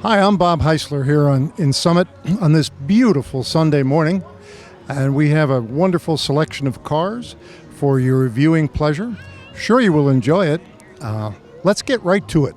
Hi, I'm Bob Heissler here in Summit on this beautiful Sunday morning, and we have a wonderful selection of cars for your viewing pleasure. Sure you will enjoy it. Let's get right to it.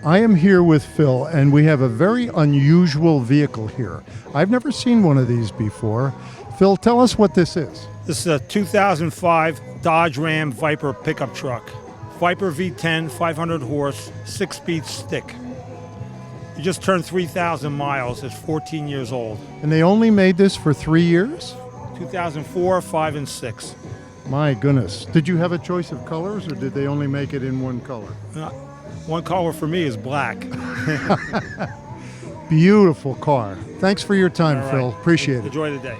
I am here with Phil, and we have a very unusual vehicle here. I've never seen one of these before. Phil, tell us what this is. This is a 2005 Dodge Ram Viper pickup truck. Viper V10, 500 horse, 6-speed stick. It just turned 3,000 miles. It's 14 years old. And they only made this for 3 years? 2004, 5, and 6. My goodness. Did you have a choice of colors, or did they only make it in one color? One color for me is black. Beautiful car. Thanks for your time, All Phil. right. Appreciate it. Enjoy the day.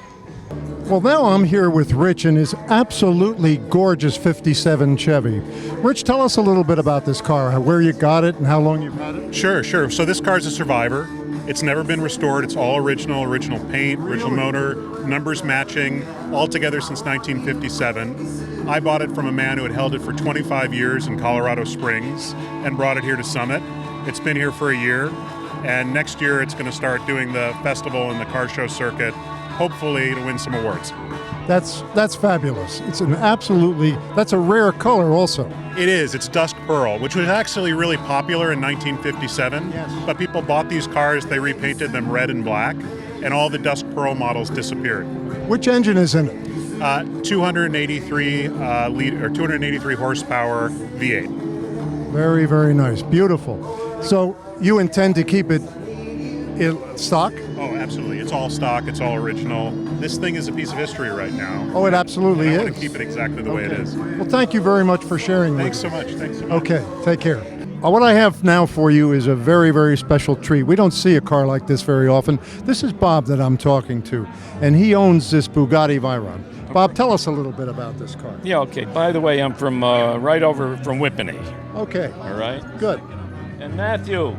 Well, now I'm here with Rich and his absolutely gorgeous 57 Chevy. Rich, tell us a little bit about this car, where you got it and how long you've had it. Sure. So this car's a survivor. It's never been restored. It's all original paint, original motor, numbers matching, all together since 1957. I bought it from a man who had held it for 25 years in Colorado Springs and brought it here to Summit. It's been here for a year, and next year it's going to start doing the festival and the car show circuit, hopefully to win some awards. That's fabulous. That's a rare color also. It is. It's Dusk Pearl, which was actually really popular in 1957. Yes. But people bought these cars, they repainted them red and black, and all the Dusk Pearl models disappeared. Which engine is in it? 283 horsepower V8. Very, very nice. Beautiful. So you intend to keep it in stock? Oh, absolutely. It's all stock. It's all original. This thing is a piece of history right now. Oh, it absolutely and I is. want to keep it exactly the way it is. Well, thank you very much for sharing with Thanks us. so much. Okay, take care. What I have now for you is a very, very special treat. We don't see a car like this very often. This is Bob that I'm talking to, and he owns this Bugatti Veyron. Bob, tell us a little bit about this car. Yeah, okay. By the way, I'm from right over from Whippany. Okay. All right? Good. And Matthew,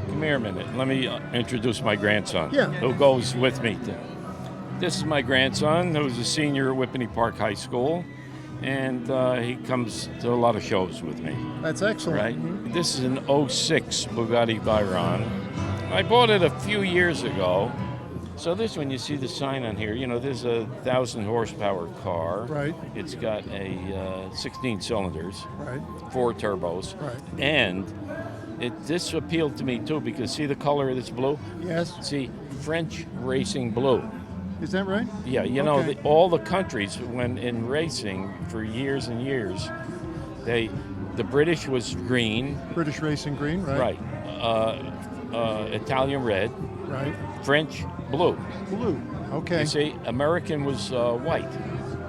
come here a minute. Let me introduce my grandson, Yeah. who goes with me. This is my grandson, who's a senior at Whippany Park High School, and he comes to a lot of shows with me. That's excellent. Right? This is an 06 Bugatti Veyron. I bought it a few years ago. So this one, you see the sign on here, there's a 1,000 horsepower car. Right. It's got a 16 cylinders, Right. 4 turbos. Right. And this appealed to me too, because see the color of this blue? Yes. See, French racing blue. Is that right? Yeah, Okay. all the countries, when in racing for years and years, the British was green. British Racing Green, right? Right. Italian red. Right. French blue. Blue. Okay. You see, American was white.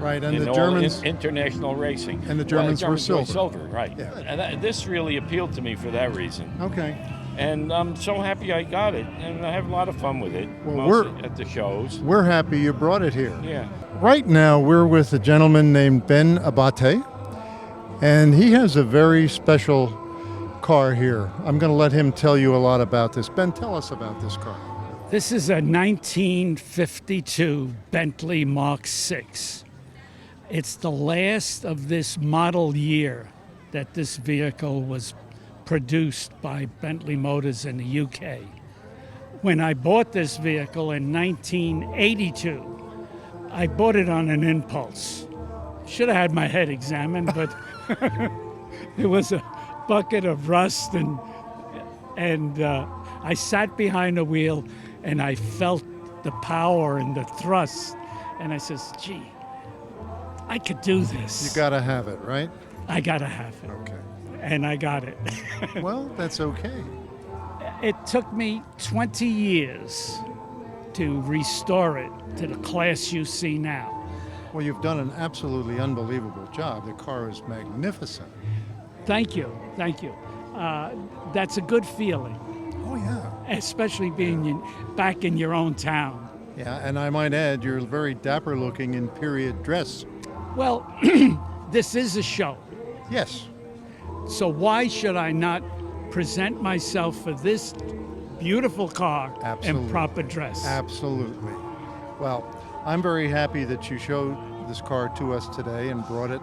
Right, and in the all Germans. international racing. And the Germans were silver. Right. Yeah. And this really appealed to me for that reason. Okay. And I'm so happy I got it, and I have a lot of fun with it. Well, mostly at the shows. We're happy you brought it here. Yeah. Right now, we're with a gentleman named Ben Abate, and he has a very special car here. I'm going to let him tell you a lot about this. Ben, tell us about this car. This is a 1952 Bentley Mach 6. It's the last of this model year that this vehicle was produced by Bentley Motors in the UK. When I bought this vehicle in 1982, I bought it on an impulse. Should have had my head examined, but there was a bucket of rust, and I sat behind the wheel and I felt the power and the thrust, and I says, gee, I could do this. You got to have it, right? I got to have it. Okay. And I got it. Well, that's okay. It took me 20 years to restore it to the class you see now. Well, you've done an absolutely unbelievable job. The car is magnificent. Thank you. That's a good feeling. Oh, yeah. Especially being back in your own town. Yeah, and I might add, you're very dapper looking in period dress. Well, this is a show. Yes. So why should I not present myself for this beautiful car Absolutely. in proper dress? Absolutely. Well, I'm very happy that you showed this car to us today and brought it.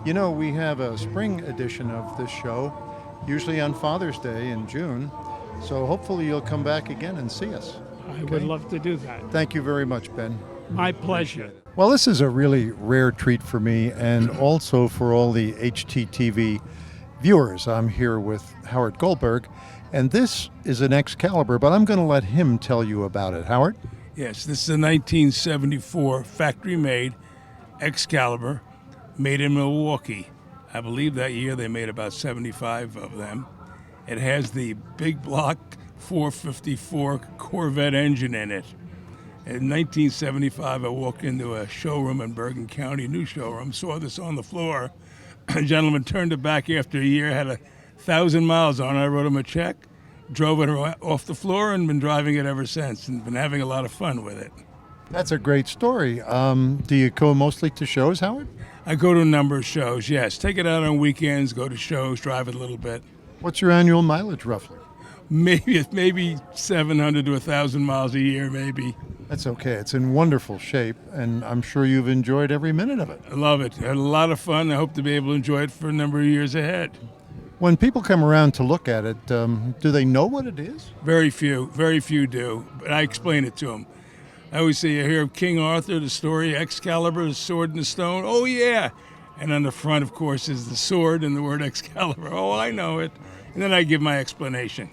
You know, we have a spring edition of this show, usually on Father's Day in June. So hopefully you'll come back again and see us. I would love to do that. Thank you very much, Ben. My pleasure. Well, this is a really rare treat for me and also for all the HTTV viewers. I'm here with Howard Goldberg, and this is an Excalibur, but I'm going to let him tell you about it. Howard? Yes, this is a 1974 factory-made Excalibur made in Milwaukee. I believe that year they made about 75 of them. It has the big block 454 Corvette engine in it. In 1975, I walked into a showroom in Bergen County, new showroom, saw this on the floor. A gentleman turned it back after a year, had 1,000 miles on it. I wrote him a check, drove it off the floor, and been driving it ever since, and been having a lot of fun with it. That's a great story. Do you go mostly to shows, Howard? I go to a number of shows, yes. Take it out on weekends, go to shows, drive it a little bit. What's your annual mileage, roughly? Maybe 700 to 1,000 miles a year, maybe. That's okay. It's in wonderful shape, and I'm sure you've enjoyed every minute of it. I love it. I had a lot of fun. I hope to be able to enjoy it for a number of years ahead. When people come around to look at it, do they know what it is? Very few do, but I explain it to them. I always say, you hear of King Arthur, the story, Excalibur, the sword and the stone. Oh, yeah. And on the front, of course, is the sword and the word Excalibur. Oh, I know it. And then I give my explanation.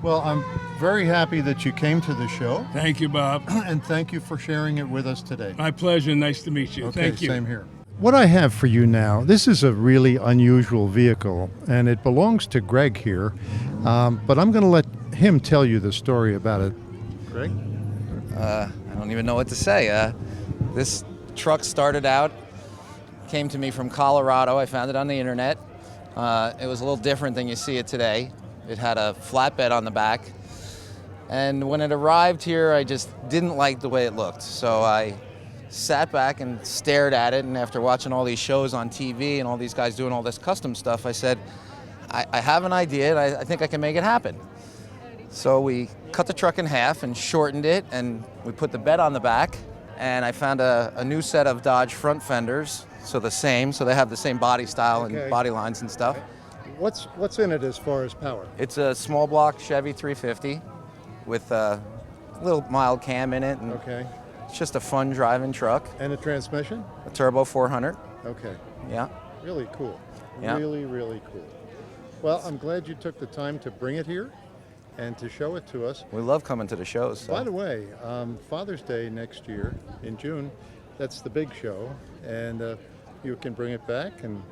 Well, I'm very happy that you came to the show. Thank you, Bob. And thank you for sharing it with us today. My pleasure. Nice to meet you. Okay, Thank you. Same here. What I have for you now, this is a really unusual vehicle, and it belongs to Greg here, but I'm going to let him tell you the story about it. Greg? I don't even know what to say. This truck started out, came to me from Colorado. I found it on the internet. It was a little different than you see it today. It had a flatbed on the back. And when it arrived here, I just didn't like the way it looked. So I sat back and stared at it. And after watching all these shows on TV and all these guys doing all this custom stuff, I said, I have an idea, and I think I can make it happen. So we cut the truck in half and shortened it, and we put the bed on the back. And I found a new set of Dodge front fenders, so they have the same body style and body lines and stuff. What's in it as far as power? It's a small block Chevy 350 with a little mild cam in it. And it's just a fun driving truck. And a transmission? A turbo 400. Okay. Yeah. Really cool. Yeah. Really, really cool. Well, I'm glad you took the time to bring it here and to show it to us. We love coming to the shows. So. By the way, Father's Day next year in June, that's the big show, and you can bring it back, and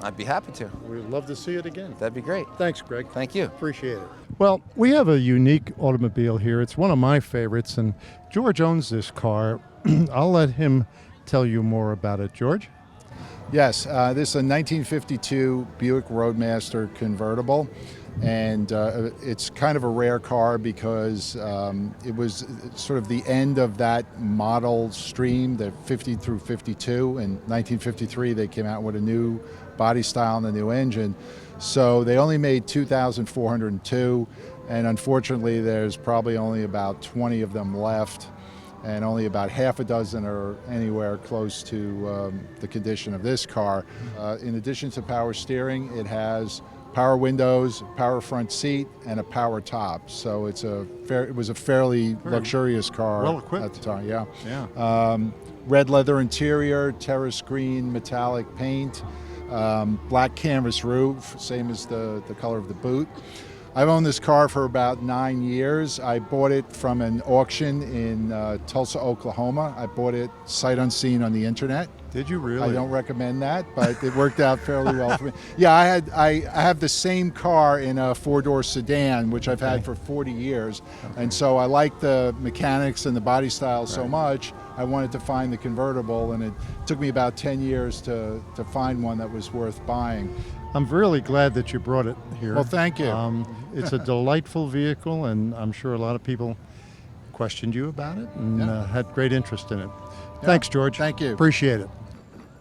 I'd be happy to. We'd love to see it again. That'd be great. Thanks, Greg. Thank you. Appreciate it. Well, we have a unique automobile here. It's one of my favorites, and George owns this car. I'll let him tell you more about it. George? Yes, this is a 1952 Buick Roadmaster convertible, and it's kind of a rare car because it was sort of the end of that model stream, the 50 through 52. In 1953, they came out with a new body style and a new engine. So they only made 2,402, and unfortunately, there's probably only about 20 of them left. And only about half a dozen are anywhere close to the condition of this car. In addition to power steering, it has power windows, power front seat, and a power top. So it was a fairly luxurious car at the time. Yeah. Red leather interior, terrace green metallic paint, black canvas roof, same as the color of the boot. I've owned this car for about 9 years. I bought it from an auction in Tulsa, Oklahoma. I bought it sight unseen on the internet. Did you really? I don't recommend that, but it worked out fairly well for me. Yeah, I have the same car in a four-door sedan, which I've had for 40 years. And so I like the mechanics and the body style so much, I wanted to find the convertible, and it took me about 10 years to find one that was worth buying. I'm really glad that you brought it here. Well, thank you. It's a delightful vehicle, and I'm sure a lot of people questioned you about it and had great interest in it. Thanks, George. Thank you. Appreciate it.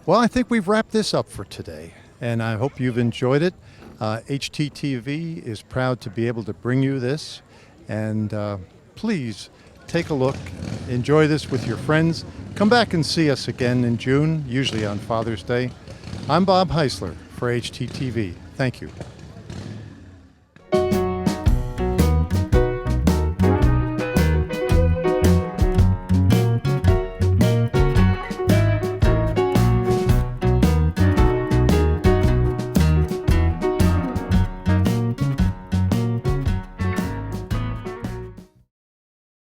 Well, I think we've wrapped this up for today. and I hope you've enjoyed it. HTTV is proud to be able to bring you this, and please take a look, enjoy this with your friends. Come back and see us again in June, usually on Father's Day. I'm Bob Heissler for HTTV. Thank you.